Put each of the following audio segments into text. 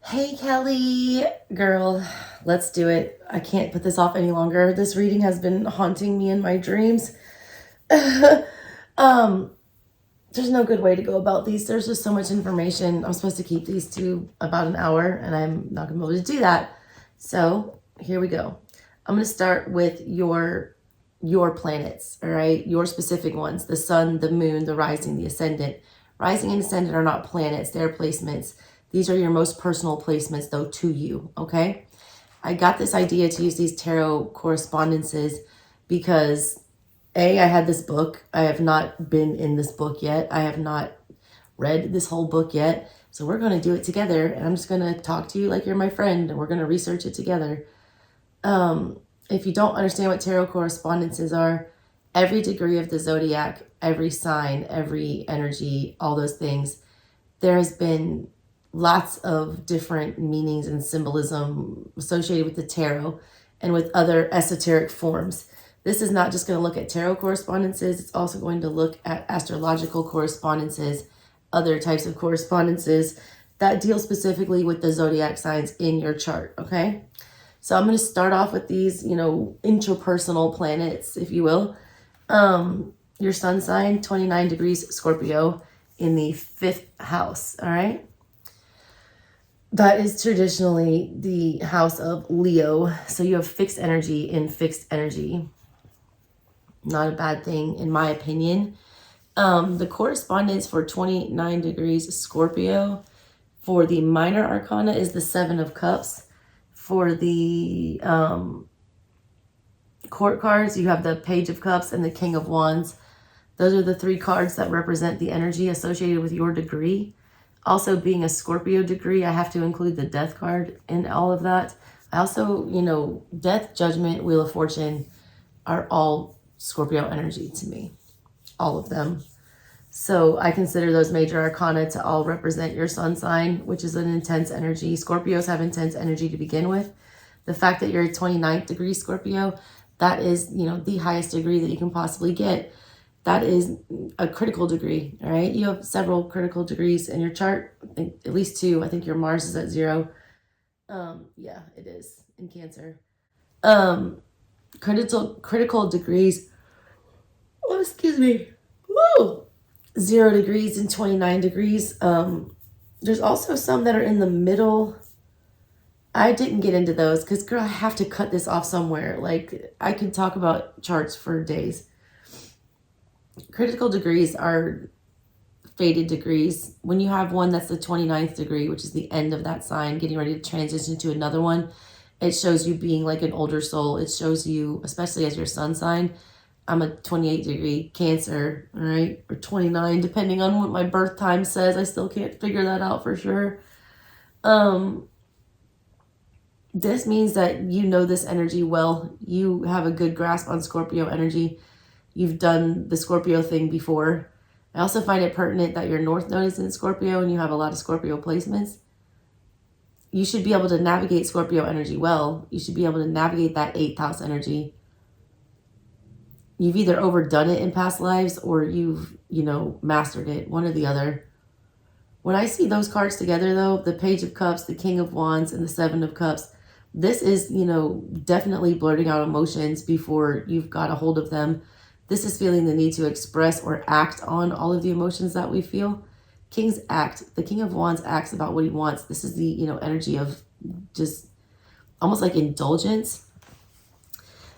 Hey Kelly, girl, let's do it. I can't put this off any longer. This reading has been haunting me in my dreams. um, there's no good way to go about these. There's just so much information. I'm supposed to keep these to about an hour, and I'm not gonna be able to do that. So here we go. I'm gonna start with your planets, all right? Your specific ones: the sun, the moon, the rising, the ascendant. Rising and ascendant are not planets; they're placements. These are your most personal placements, though, to you, okay? I got this idea to use these tarot correspondences because I had this book. I have not been in this book yet. I have not read this whole book yet. So we're going to do it together. And I'm just going to talk to you like you're my friend and we're going to research it together. If you don't understand what tarot correspondences are, every degree of the zodiac, every sign, every energy, all those things, there has been lots of different meanings and symbolism associated with the tarot and with other esoteric forms. This is not just going to look at tarot correspondences, it's also going to look at astrological correspondences, other types of correspondences that deal specifically with the zodiac signs in your chart, okay? So I'm going to start off with these, interpersonal planets, if you will. Your sun sign, 29 degrees Scorpio in the 5th house, all right? That is traditionally the house of Leo. So you have fixed energy in fixed energy. Not a bad thing, in my opinion. The correspondence for 29 degrees Scorpio for the minor arcana is the 7 of Cups. For the court cards, you have the Page of Cups and the King of Wands. Those are the 3 cards that represent the energy associated with your degree. Also, being a Scorpio degree, I have to include the Death card in all of that. I also, Death, Judgment, Wheel of Fortune are all Scorpio energy to me. All of them. So I consider those major arcana to all represent your sun sign, which is an intense energy. Scorpios have intense energy to begin with. The fact that you're a 29th degree Scorpio, that is, the highest degree that you can possibly get. That is a critical degree, all right? You have several critical degrees in your chart, at least 2. I think your Mars is at 0. Yeah, it is in Cancer. Critical degrees. Oh, excuse me. Woo! 0 degrees and 29 degrees. There's also some that are in the middle. I didn't get into those because, girl, I have to cut this off somewhere. Like, I could talk about charts for days. Critical degrees are fated degrees. When you have one that's the 29th degree, which is the end of that sign, getting ready to transition to another one, it shows you being like an older soul. It shows you, especially as your sun sign, I'm a 28 degree Cancer, all right, or 29, depending on what my birth time says. I still can't figure that out for sure. This means that you know this energy well. You have a good grasp on Scorpio energy. You've done the Scorpio thing before. I also find it pertinent that your North Node is in Scorpio and you have a lot of Scorpio placements. You should be able to navigate Scorpio energy well. You should be able to navigate that 8th house energy. You've either overdone it in past lives or you've, mastered it, one or the other. When I see those cards together, though, the Page of Cups, the King of Wands, and the 7 of Cups, this is, definitely blurting out emotions before you've got a hold of them. This is feeling the need to express or act on all of the emotions that we feel. Kings act. The King of Wands acts about what he wants. This is the, energy of just almost like indulgence.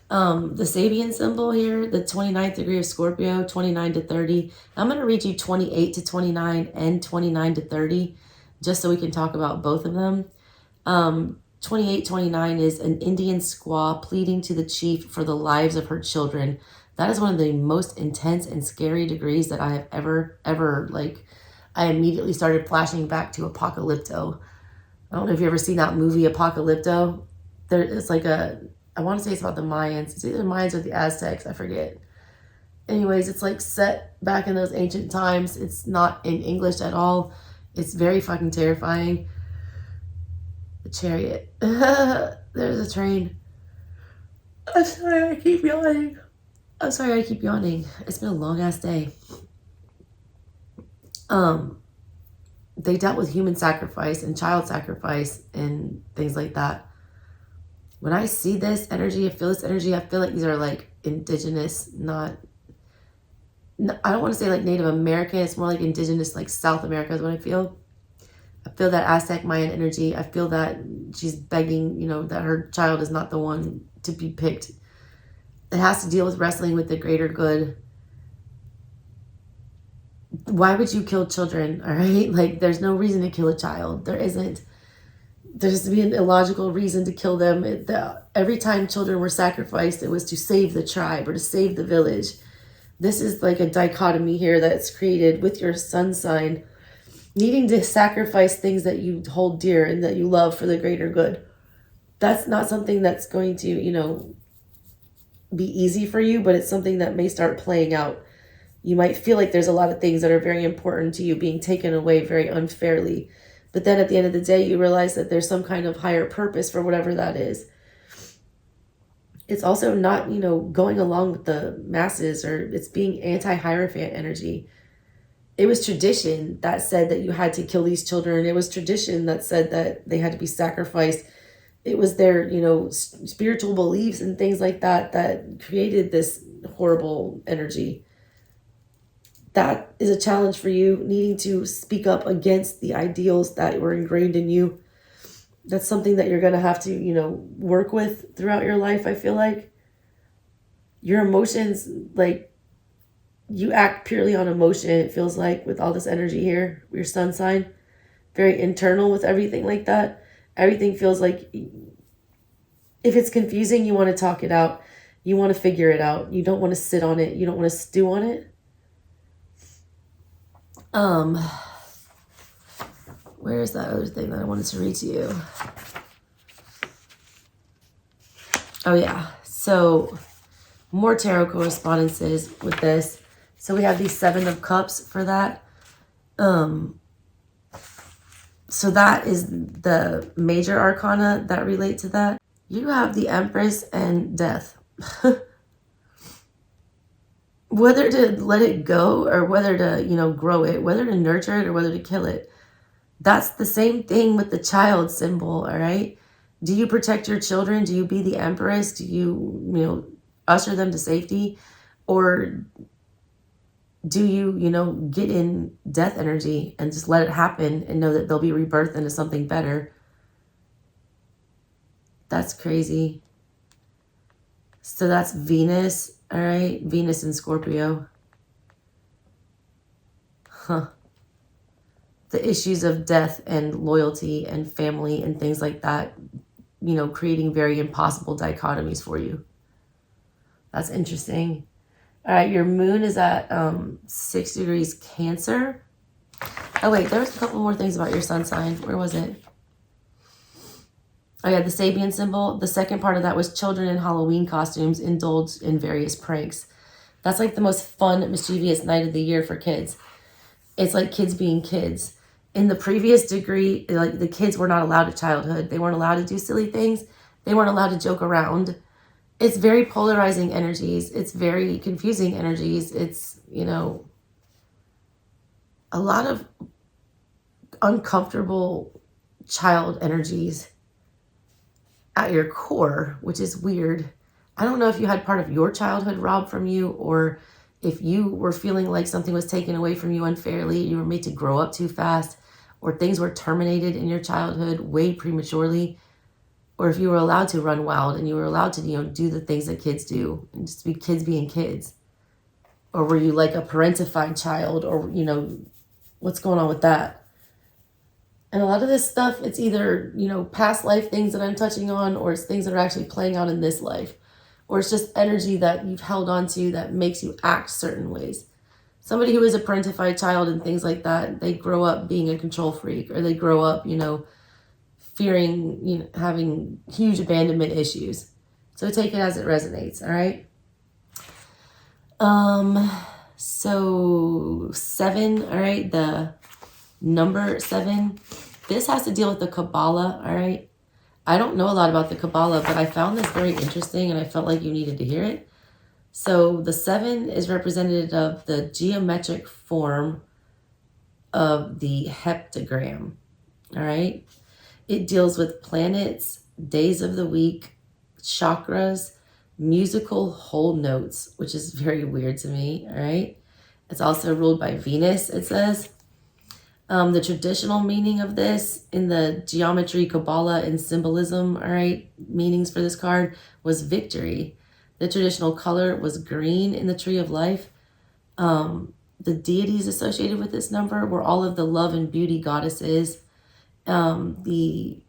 The Sabian symbol here, the 29th degree of Scorpio, 29 to 30. I'm going to read you 28 to 29 and 29 to 30, just so we can talk about both of them. 2829 is an Indian squaw pleading to the chief for the lives of her children. That is one of the most intense and scary degrees that I have ever, I immediately started flashing back to Apocalypto. I don't know if you've ever seen that movie, Apocalypto. It's like I want to say it's about the Mayans. It's either the Mayans or the Aztecs, I forget. Anyways, it's like set back in those ancient times. It's not in English at all. It's very fucking terrifying. The chariot. There's a train. I'm sorry, I keep yawning. It's been a long ass day. they dealt with human sacrifice and child sacrifice and things like that. When I see this energy, I feel this energy, I feel like these are like indigenous, not, I don't want to say like Native American, it's more like indigenous, like South America is what I feel. I feel that Aztec Mayan energy. I feel that she's begging, you know, that her child is not the one to be picked. It has to deal with wrestling with the greater good. Why would you kill children? All right. Like, there's no reason to kill a child. There isn't. There has to be an illogical reason to kill them. Every time children were sacrificed, it was to save the tribe or to save the village. This is like a dichotomy here that's created with your sun sign, needing to sacrifice things that you hold dear and that you love for the greater good. That's not something that's going to, you know, be easy for you, but it's something that may start playing out. You might feel like there's a lot of things that are very important to you being taken away very unfairly. But then at the end of the day, you realize that there's some kind of higher purpose for whatever that is. It's also not, you know, going along with the masses, or it's being anti-Hierophant energy. It was tradition that said that you had to kill these children. It was tradition that said that they had to be sacrificed. It was their, you know, spiritual beliefs and things like that that created this horrible energy. That is a challenge for you, needing to speak up against the ideals that were ingrained in you. That's something that you're going to have to, you know, work with throughout your life, I feel like. Your emotions, like, you act purely on emotion, it feels like, with all this energy here, your sun sign. Very internal with everything like that. Everything feels like, if it's confusing, you want to talk it out. You want to figure it out. You don't want to sit on it. You don't want to stew on it. Where's that other thing that I wanted to read to you? Oh yeah, so more tarot correspondences with this. So we have the 7 of Cups for that. So that is the major arcana that relate to that. You have the Empress and Death. Whether to let it go or whether to, you know, grow it, whether to nurture it or whether to kill it. That's the same thing with the child symbol, all right? Do you protect your children? Do you be the Empress? Do you, you know, usher them to safety? Or do you, you know, get in death energy and just let it happen and know that they'll be rebirthed into something better? That's crazy. So that's Venus. All right, Venus in Scorpio. Huh. The issues of death and loyalty and family and things like that, you know, creating very impossible dichotomies for you. That's interesting. All right, your moon is at 6 degrees Cancer. Oh, wait, there was a couple more things about your sun sign. Where was it? Oh, yeah, the Sabian symbol. The second part of that was children in Halloween costumes indulge in various pranks. That's like the most fun, mischievous night of the year for kids. It's like kids being kids. In the previous degree, like, the kids were not allowed a childhood. They weren't allowed to do silly things. They weren't allowed to joke around. It's very polarizing energies. It's very confusing energies. It's, you know, a lot of uncomfortable child energies at your core, which is weird. I don't know if you had part of your childhood robbed from you, or if you were feeling like something was taken away from you unfairly, you were made to grow up too fast, or things were terminated in your childhood way prematurely, or if you were allowed to run wild and you were allowed to, you know, do the things that kids do and just be kids being kids. Or were you like a parentified child, or, you know, what's going on with that? And a lot of this stuff, it's either, you know, past life things that I'm touching on, or it's things that are actually playing out in this life. Or it's just energy that you've held on to that makes you act certain ways. Somebody who is a parentified child and things like that, they grow up being a control freak, or they grow up, you know, fearing, you know, having huge abandonment issues. So take it as it resonates, all right? So 7, all right, the number 7, this has to deal with the Kabbalah, all right? I don't know a lot about the Kabbalah, but I found this very interesting and I felt like you needed to hear it. So the 7 is representative of the geometric form of the heptagram. All right. It deals with planets, days of the week, chakras, musical whole notes, which is very weird to me. All right. It's also ruled by Venus, it says. The traditional meaning of this in the geometry, Kabbalah, and symbolism, all right, meanings for this card was victory. The traditional color was green in the Tree of Life. The deities associated with this number were all of the love and beauty goddesses. The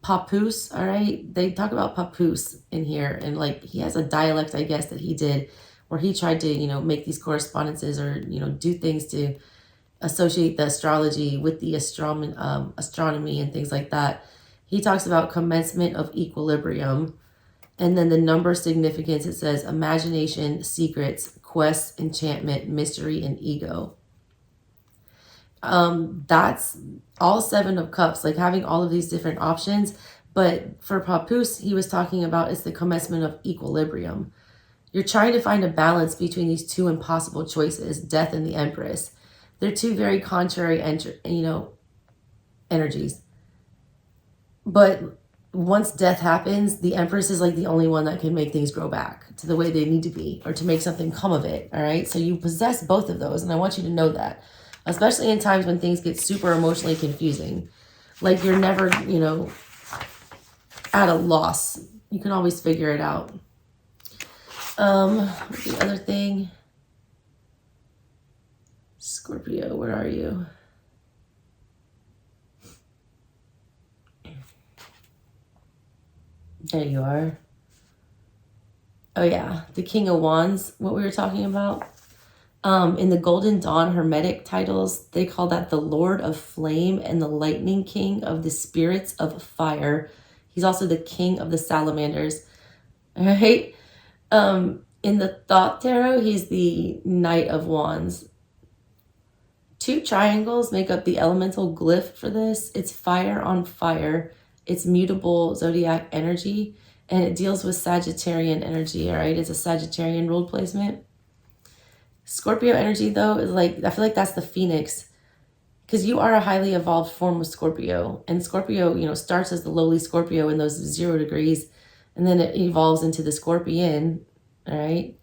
Papoose, all right, they talk about Papoose in here, and like he has a dialect, I guess, that he did where he tried to, make these correspondences or, do things to associate the astrology with the astronomy and things like that. He talks about commencement of equilibrium. And then the number significance, it says imagination, secrets, quest, enchantment, mystery, and ego. That's all 7 of cups, like having all of these different options. But for Papoose, he was talking about it's the commencement of equilibrium. You're trying to find a balance between these 2 impossible choices, death and the Empress. They're 2 very contrary, energies. But once death happens, the Empress is like the only one that can make things grow back to the way they need to be or to make something come of it. All right. So you possess both of those. And I want you to know that, especially in times when things get super emotionally confusing. Like you're never, at a loss. You can always figure it out. The other thing, Scorpio, where are you? There you are. Oh yeah, the King of Wands, what we were talking about. In the Golden Dawn Hermetic titles, they call that the Lord of Flame and the Lightning King of the Spirits of Fire. He's also the King of the Salamanders. All right. In the Thoth Tarot, he's the Knight of Wands. 2 triangles make up the elemental glyph for this. It's fire on fire. It's mutable zodiac energy, and it deals with Sagittarian energy, all right? It's a Sagittarian ruled placement. Scorpio energy, though, is like, I feel like that's the phoenix, because you are a highly evolved form of Scorpio, and Scorpio, starts as the lowly Scorpio in those 0 degrees, and then it evolves into the Scorpion, all right?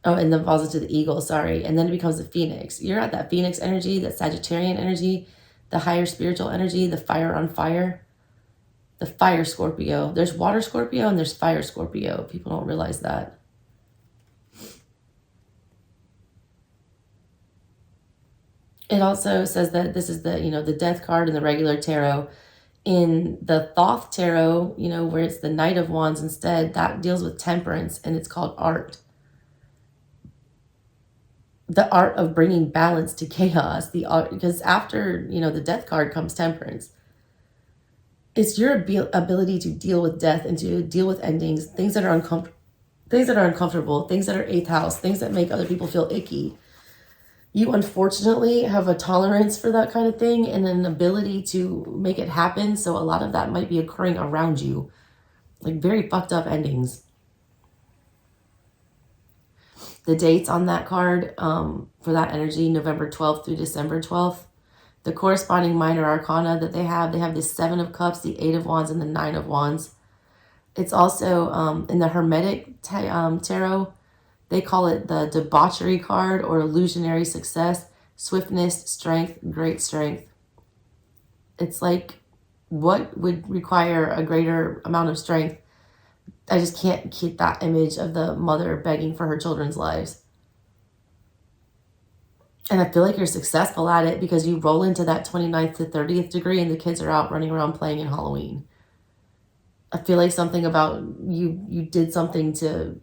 Oh, and then falls into the eagle, sorry. And then it becomes the phoenix. You're at that phoenix energy, that Sagittarian energy, the higher spiritual energy, the fire on fire, the fire Scorpio. There's water Scorpio and there's fire Scorpio. People don't realize that. It also says that this is the, the death card in the regular tarot. In the Thoth Tarot, where it's the Knight of Wands instead, that deals with temperance and it's called art. The art of bringing balance to chaos, the art, because after, the death card comes temperance. It's your ability to deal with death and to deal with endings, things that are uncomfortable, things that are 8th house, things that make other people feel icky. You unfortunately have a tolerance for that kind of thing and an ability to make it happen. So a lot of that might be occurring around you, like very fucked up endings. The dates on that card for that energy, November 12th through December 12th. The corresponding minor arcana that they have the 7 of Cups, the 8 of Wands, and the 9 of Wands. It's also in the Hermetic Tarot, they call it the debauchery card or illusionary success, swiftness, strength, great strength. It's like, what would require a greater amount of strength? I just can't keep that image of the mother begging for her children's lives. And I feel like you're successful at it because you roll into that 29th to 30th degree and the kids are out running around playing in Halloween. I feel like something about you did something to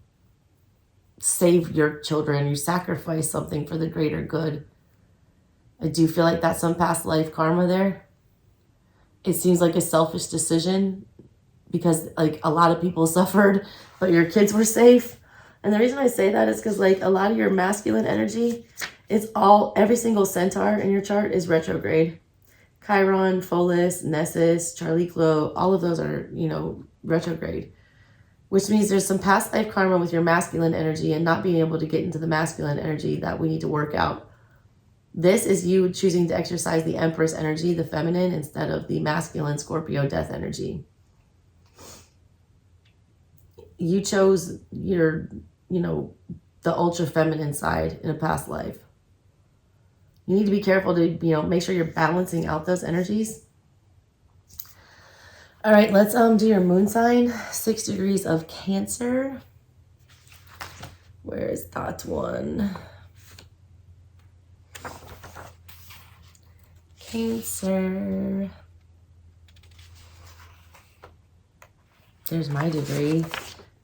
save your children. You sacrificed something for the greater good. I do feel like that's some past life karma there. It seems like a selfish decision because like a lot of people suffered, but your kids were safe. And the reason I say that is because like a lot of your masculine energy, every single centaur in your chart is retrograde. Chiron, Pholus, Nessus, Charlie Clo, all of those are, retrograde. Which means there's some past life karma with your masculine energy and not being able to get into the masculine energy that we need to work out. This is you choosing to exercise the Empress energy, the feminine, instead of the masculine Scorpio death energy. You chose your, the ultra feminine side in a past life. You need to be careful to, make sure you're balancing out those energies. All right, let's do your moon sign. 6 degrees of Cancer. Where is that one? Cancer. There's my degree.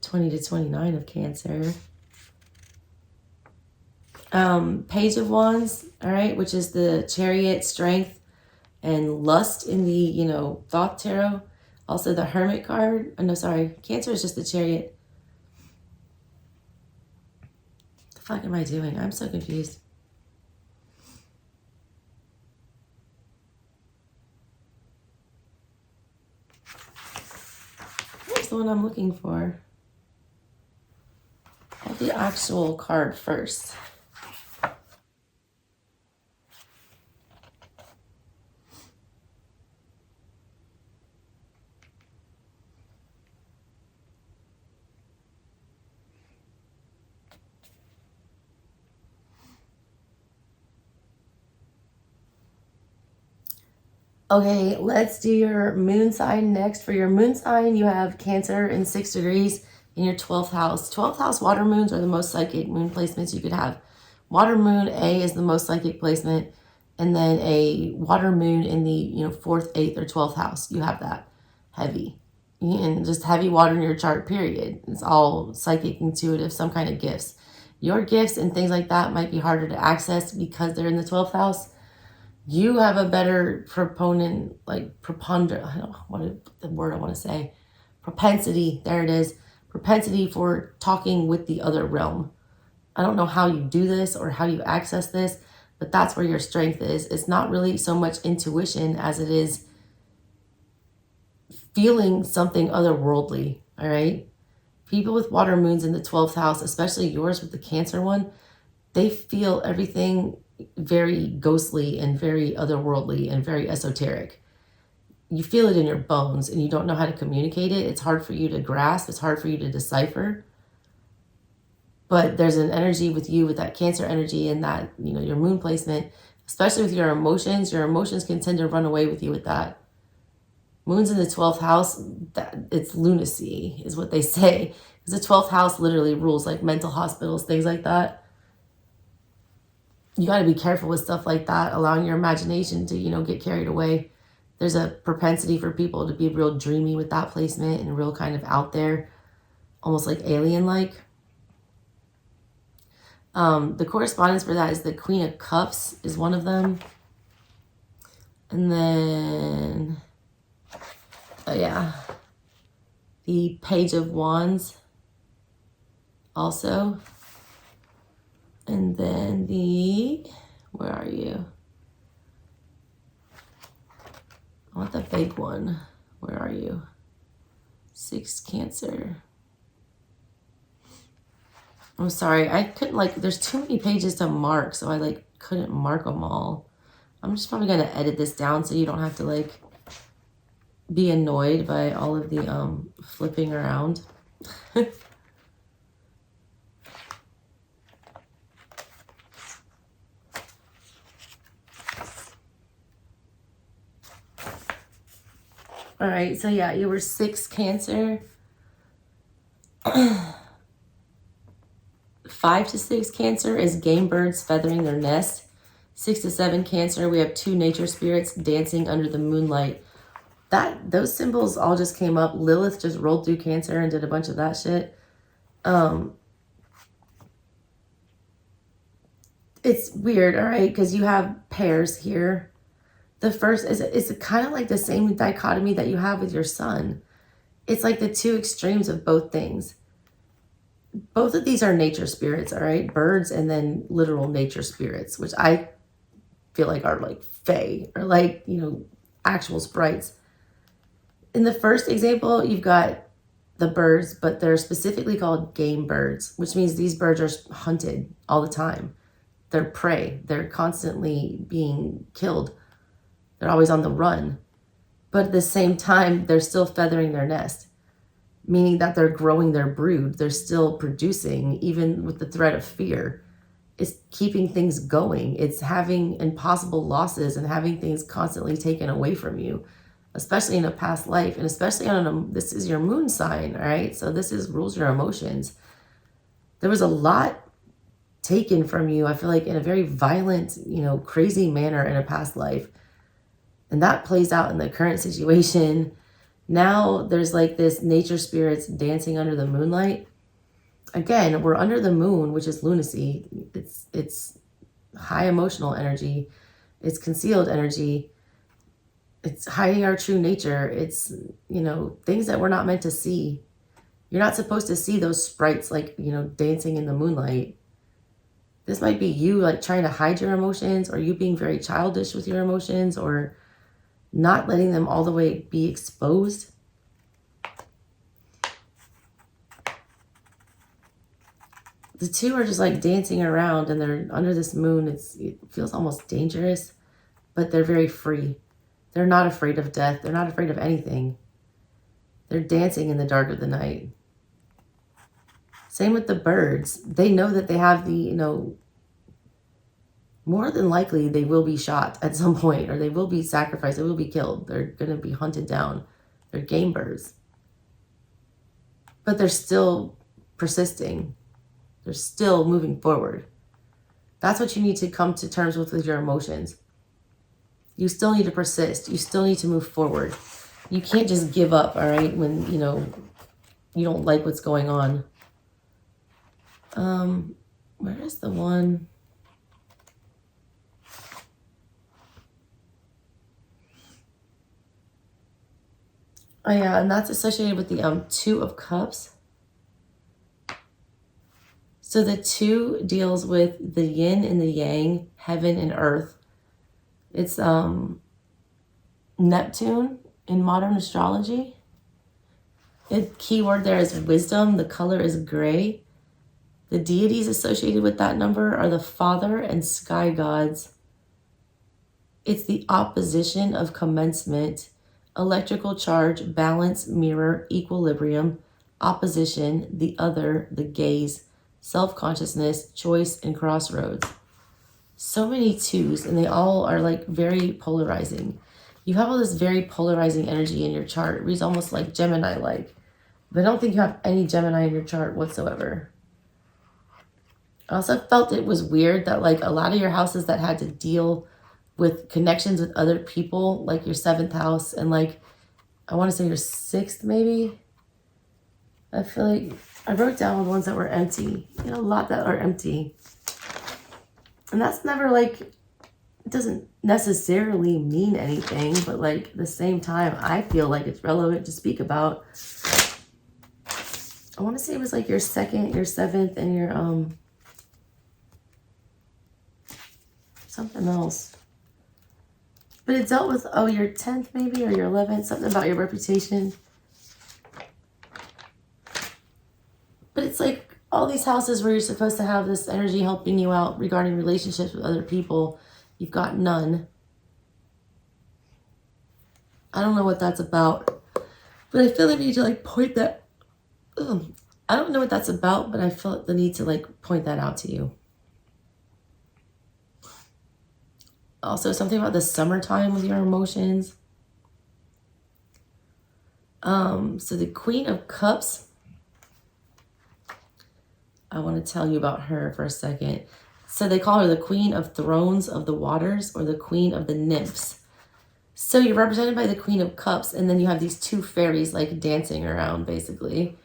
20 to 29 of Cancer. Page of Wands, all right, which is the Chariot, strength, and lust in the, Thoth Tarot. Also the Hermit card. Oh, no, sorry. Cancer is just the Chariot. What the fuck am I doing? I'm so confused. Where's the one I'm looking for? I have the actual card first. Okay, let's do your moon sign next. For your moon sign, you have Cancer in 6 degrees in your 12th house. 12th house water moons are the most psychic moon placements you could have. Water moon A is the most psychic placement, and then a water moon in the 4th, 8th, or 12th house. You have that heavy, and just heavy water in your chart. Period. It's all psychic, intuitive, some kind of gifts. Your gifts and things like that might be harder to access because they're in the 12th house. You have a better preponderant, I don't know what the word I want to say. Propensity, there it is. Propensity for talking with the other realm. I don't know how you do this or how you access this, but that's where your strength is. It's not really so much intuition as it is feeling something otherworldly, all right? People with water moons in the 12th house, especially yours with the Cancer one, they feel everything very ghostly and very otherworldly and very esoteric. You feel it in your bones and you don't know how to communicate it. It's hard for you to grasp. It's hard for you to decipher. But there's an energy with you, with that Cancer energy and that, your moon placement, especially with your emotions. Your emotions can tend to run away with you with that. Moon's in the 12th house, it's lunacy is what they say. Because the 12th house literally rules like mental hospitals, things like that. You got to be careful with stuff like that, allowing your imagination to, get carried away. There's a propensity for people to be real dreamy with that placement and real kind of out there, almost like alien-like. The correspondence for that is the Queen of Cups is one of them. And then, the Page of Wands also. And then where are you? I want the big one. Where are you? 6 Cancer. I'm sorry. I couldn't there's too many pages to mark, so I couldn't mark them all. I'm just probably going to edit this down so you don't have to be annoyed by all of the flipping around. All right, so yeah, you were 6 Cancer. 5 to 6 Cancer is game birds feathering their nest. 6 to 7 Cancer, we have 2 nature spirits dancing under the moonlight. Those symbols all just came up. Lilith just rolled through Cancer and did a bunch of that shit. It's weird, all right, because you have pairs here. The first is kind of like the same dichotomy that you have with your sun. It's like the two extremes of both things. Both of these are nature spirits, all right? Birds and then literal nature spirits, which I feel like are like fae or actual sprites. In the first example, you've got the birds, but they're specifically called game birds, which means these birds are hunted all the time. They're prey. They're constantly being killed. They're always on the run. But at the same time, they're still feathering their nest, meaning that they're growing their brood. They're still producing, even with the threat of fear. It's keeping things going. It's having impossible losses and having things constantly taken away from you, especially in a past life, and especially this is your moon sign, all right? So this rules your emotions. There was a lot taken from you, I feel like, in a very violent, crazy manner in a past life. And that plays out in the current situation. Now there's like this nature spirits dancing under the moonlight. Again, we're under the moon, which is lunacy. It's high emotional energy. It's concealed energy. It's hiding our true nature. It's, things that we're not meant to see. You're not supposed to see those sprites like, dancing in the moonlight. This might be you like trying to hide your emotions, or you being very childish with your emotions, or not letting them all the way be exposed. The two are just like dancing around, and they're under this moon. It feels almost dangerous, but they're very free. They're not afraid of death. They're not afraid of anything. They're dancing in the dark of the night. Same with the birds. They know that they have more than likely they will be shot at some point, or they will be sacrificed. They will be killed. They're going to be hunted down. They're game birds. But they're still persisting. They're still moving forward. That's what you need to come to terms with your emotions. You still need to persist. You still need to move forward. You can't just give up, all right, when, you don't like what's going on. Where is the one? Oh, yeah, and that's associated with the Two of Cups. So the two deals with the yin and the yang, heaven and earth. It's Neptune in modern astrology. The key word there is wisdom. The color is gray. The deities associated with that number are the Father and Sky gods. It's the opposition of commencement, electrical charge, balance, mirror, equilibrium, opposition, the other, the gaze, self-consciousness, choice, and crossroads. So many twos, and they all are like very polarizing. You have all this very polarizing energy in your chart. It reads almost like Gemini-like. But I don't think you have any Gemini in your chart whatsoever. I also felt it was weird that like a lot of your houses that had to deal with connections with other people, like your 7th house and like, I want to say your 6th maybe. I feel like I wrote down the ones that were empty. A lot that are empty. And that's never like, it doesn't necessarily mean anything, but like at the same time, I feel like it's relevant to speak about. I want to say it was like your 2nd, your 7th, and your, something else. But it dealt with, your 10th maybe, or your 11th, something about your reputation. But it's like all these houses where you're supposed to have this energy helping you out regarding relationships with other people, you've got none. I don't know what that's about, but I feel the need to like point that. I don't know what that's about, but I felt the need to like point that out to you. Also, something about the summertime with your emotions. So the Queen of Cups, I want to tell you about her for a second. So they call her the Queen of Thrones of the Waters, or the Queen of the Nymphs. So you're represented by the Queen of Cups, and then you have these two fairies like dancing around, basically.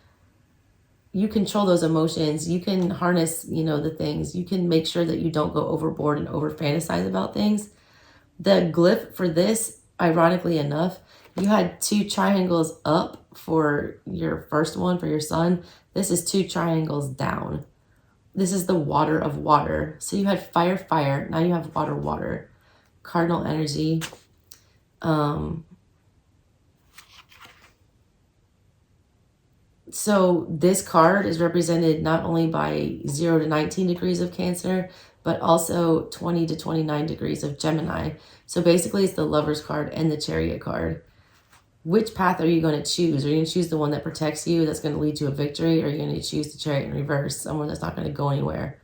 You control those emotions. You can harness, the things. You can make sure that you don't go overboard and over fantasize about things. The glyph for this, ironically enough, you had 2 triangles up for your first one, for your sun. This is 2 triangles down. This is the water of water. So you had fire, fire. Now you have water, water. Cardinal energy. So this card is represented not only by 0 to 19 degrees of Cancer, but also 20 to 29 degrees of Gemini. So basically it's the Lover's card and the Chariot card. Which path are you going to choose? Are you going to choose the one that protects you, that's going to lead to a victory? Or are you going to choose the Chariot in reverse, someone that's not going to go anywhere?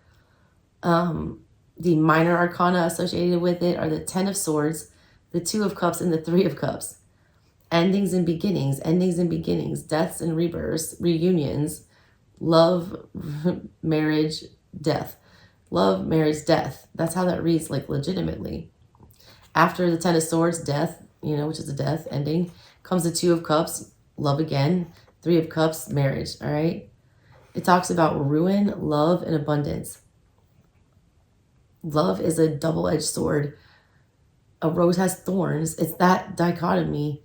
The minor arcana associated with it are the 10 of Swords, the 2 of Cups, and the 3 of Cups. Endings and beginnings, deaths and rebirths, reunions, love, marriage, death. Love, marriage, death. That's how that reads, like, legitimately. After the 10 of Swords, death, you know, which is a death ending, comes the 2 of Cups, love again. 3 of Cups, marriage, all right? It talks about ruin, love, and abundance. Love is a double-edged sword. A rose has thorns. It's that dichotomy.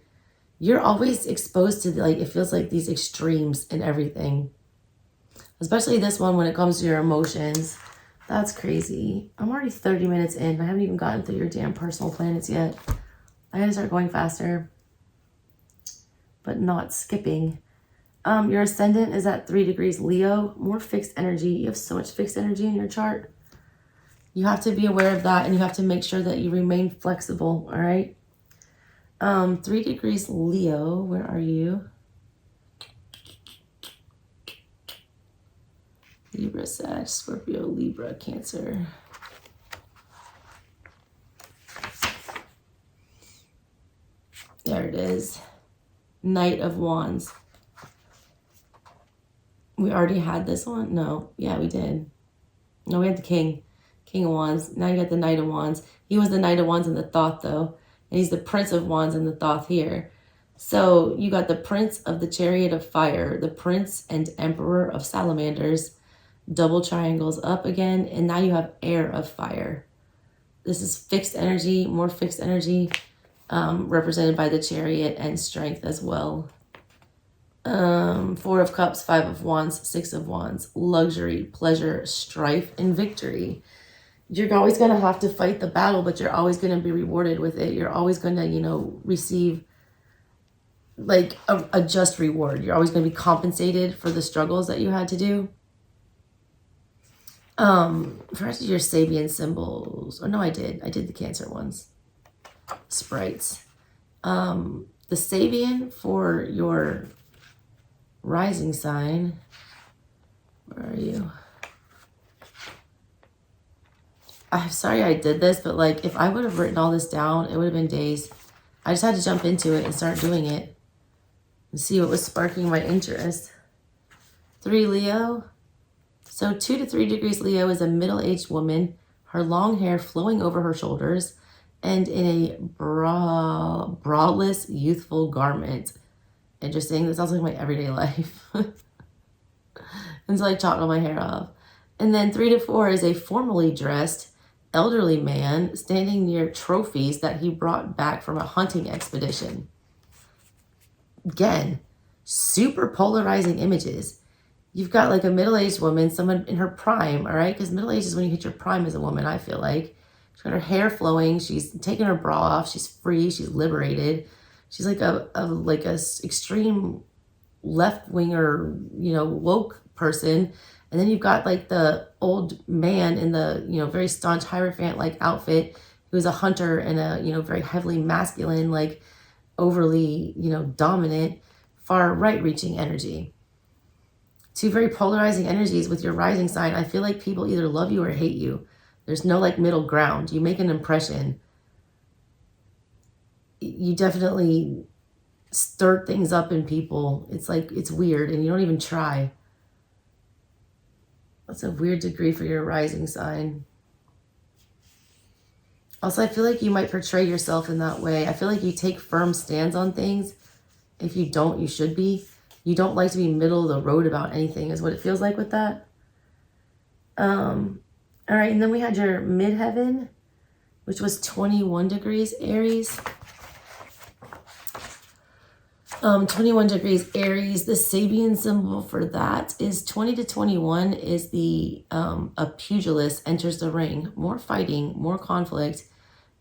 You're always exposed to, like, it feels like these extremes in everything. Especially this one when it comes to your emotions. That's crazy. I'm already 30 minutes in. I haven't even gotten through your damn personal planets yet. I gotta start going faster. But not skipping. Your ascendant is at 3 degrees Leo. More fixed energy. You have so much fixed energy in your chart. You have to be aware of that, and you have to make sure that you remain flexible, all right? 3 degrees Leo. Where are you? Libra, Sag, Scorpio, Libra, Cancer. There it is. Knight of Wands. We already had this one? No. Yeah, we did. No, we had the King. King of Wands. Now you got the Knight of Wands. He was the Knight of Wands in the Thoth, though. And he's the Prince of Wands in the Thoth here. So you got the Prince of the Chariot of Fire, the Prince and Emperor of Salamanders, double triangles up again, and now you have Heir of Fire. This is fixed energy, more fixed energy, represented by the Chariot, and strength as well. 4 of Cups, 5 of Wands, 6 of Wands, luxury, pleasure, strife, and victory. You're always going to have to fight the battle, but you're always going to be rewarded with it. You're always going to, you know, receive like a just reward. You're always going to be compensated for the struggles that you had to do. For your Sabian symbols. Oh, no, I did the Cancer ones. Sprites. The Sabian for your rising sign. Where are you? I'm sorry I did this, but like if I would have written all this down, it would have been days. I just had to jump into it and start doing it and see what was sparking my interest. 3 Leo. So 2 to 3 degrees Leo is a middle-aged woman, her long hair flowing over her shoulders, and in a braless, youthful garment. Interesting. That sounds like my everyday life. Until I chopped all my hair off. And then 3 to 4 is a formally dressed, elderly man standing near trophies that he brought back from a hunting expedition. Again, super polarizing images. You've got like a middle-aged woman, someone in her prime, all right? Because middle age is when you hit your prime as a woman, I feel like. She's got her hair flowing. She's taken her bra off. She's free. She's liberated. She's like a extreme left-winger, you know, woke person. And then you've got like the old man in the, you know, very staunch Hierophant-like outfit who's a hunter and a, you know, very heavily masculine, like overly, you know, dominant, far right-reaching energy. 2 very polarizing energies with your rising sign. I feel like people either love you or hate you. There's no like middle ground. You make an impression. You definitely stir things up in people. It's like, it's weird and you don't even try. That's a weird degree for your rising sign. Also, I feel like you might portray yourself in that way. I feel like you take firm stands on things. If you don't, you should be. You don't like to be middle of the road about anything is what it feels like with that. All right, and then we had your midheaven, which was 21 degrees Aries. 21 degrees Aries, the Sabian symbol for that is 20 to 21 is the, a pugilist enters the ring, more fighting, more conflict.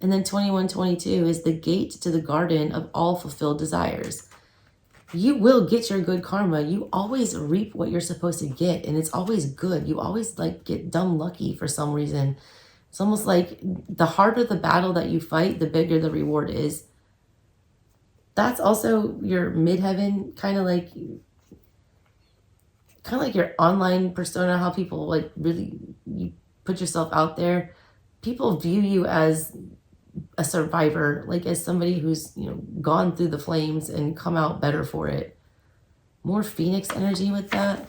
And then 21-22 is the gate to the garden of all fulfilled desires. You will get your good karma. You always reap what you're supposed to get, and it's always good. You always like get dumb lucky for some reason. It's almost like the harder the battle that you fight, the bigger the reward is. That's also your midheaven, kind of like your online persona, how people like really, you put yourself out there. People view you as a survivor, like as somebody who's, gone through the flames and come out better for it. More Phoenix energy with that.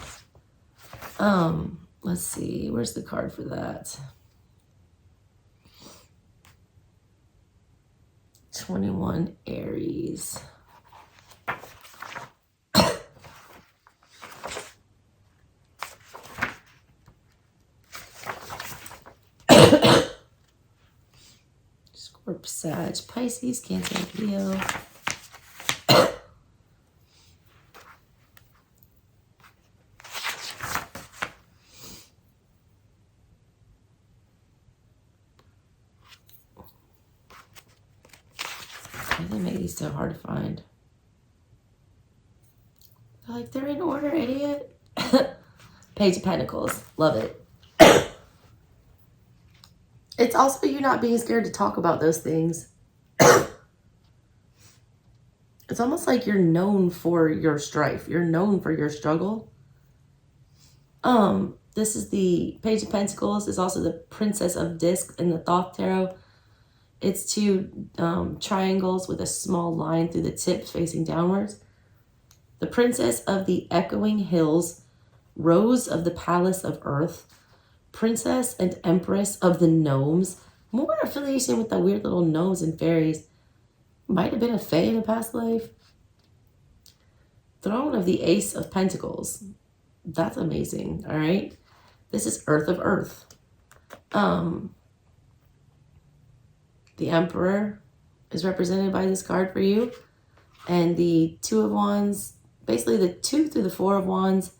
Let's see, where's the card for that? 21 Aries. Scorp, Sag, Pisces, Cancer, Leo. They make these so hard to find. They're like, they're in order, idiot. Page of Pentacles. Love it. It's also you not being scared to talk about those things. It's almost like you're known for your strife. You're known for your struggle. This is the Page of Pentacles. It's also the Princess of Discs in the Thoth Tarot. It's two triangles with a small line through the tip facing downwards. The Princess of the Echoing Hills, Rose of the Palace of Earth, Princess and Empress of the Gnomes. More affiliation with the weird little gnomes and fairies. Might have been a fae in a past life. Throne of the Ace of Pentacles. That's amazing, all right? This is Earth of Earth. The Emperor is represented by this card for you. And the Two of Wands, basically the 2 through the 4 of Wands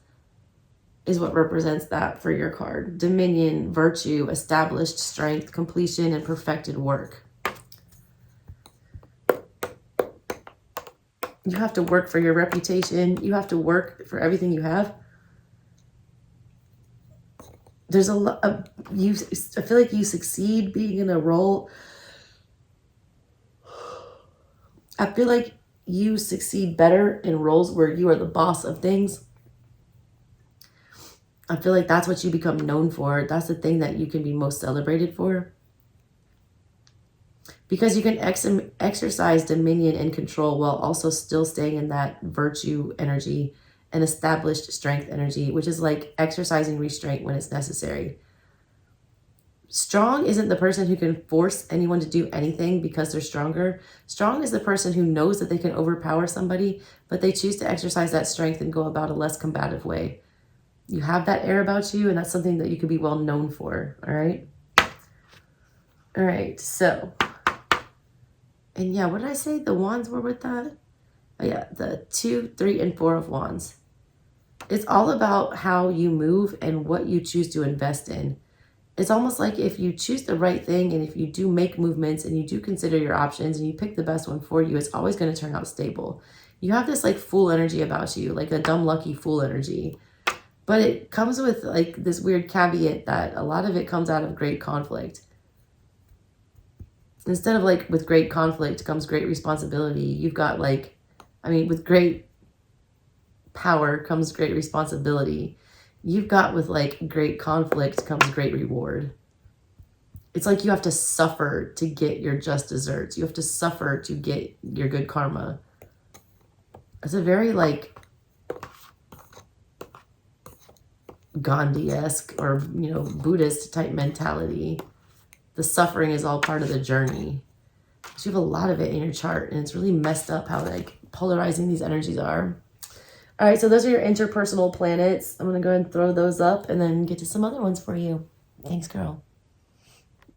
is what represents that for your card. Dominion, virtue, established strength, completion, and perfected work. You have to work for your reputation. You have to work for everything you have. There's a lot of, I feel like you succeed being in a role. I feel like you succeed better in roles where you are the boss of things. I feel like that's what you become known for. That's the thing that you can be most celebrated for. Because you can exercise dominion and control while also still staying in that virtue energy and established strength energy, which is like exercising restraint when it's necessary. Strong isn't the person who can force anyone to do anything because they're stronger. Strong is the person who knows that they can overpower somebody, but they choose to exercise that strength and go about a less combative way. You have that air about you, and that's something that you could be well known for, all right? All right, so, and yeah, what did I say? The Wands were with that? Oh yeah, the 2, 3, and 4 of Wands. It's all about how you move and what you choose to invest in. It's almost like if you choose the right thing and if you do make movements and you do consider your options and you pick the best one for you, it's always going to turn out stable. You have this like fool energy about you, like a dumb lucky fool energy. But it comes with like this weird caveat that a lot of it comes out of great conflict. Instead of like with great conflict comes great responsibility. You've got like, I mean, with great power comes great responsibility. You've got with like great conflict comes great reward. It's like you have to suffer to get your just desserts. You have to suffer to get your good karma. It's a very like Gandhi-esque or, Buddhist type mentality. The suffering is all part of the journey. So you have a lot of it in your chart, and it's really messed up how like polarizing these energies are. All right, so those are your interpersonal planets. I'm going to go ahead and throw those up and then get to some other ones for you. Thanks, girl.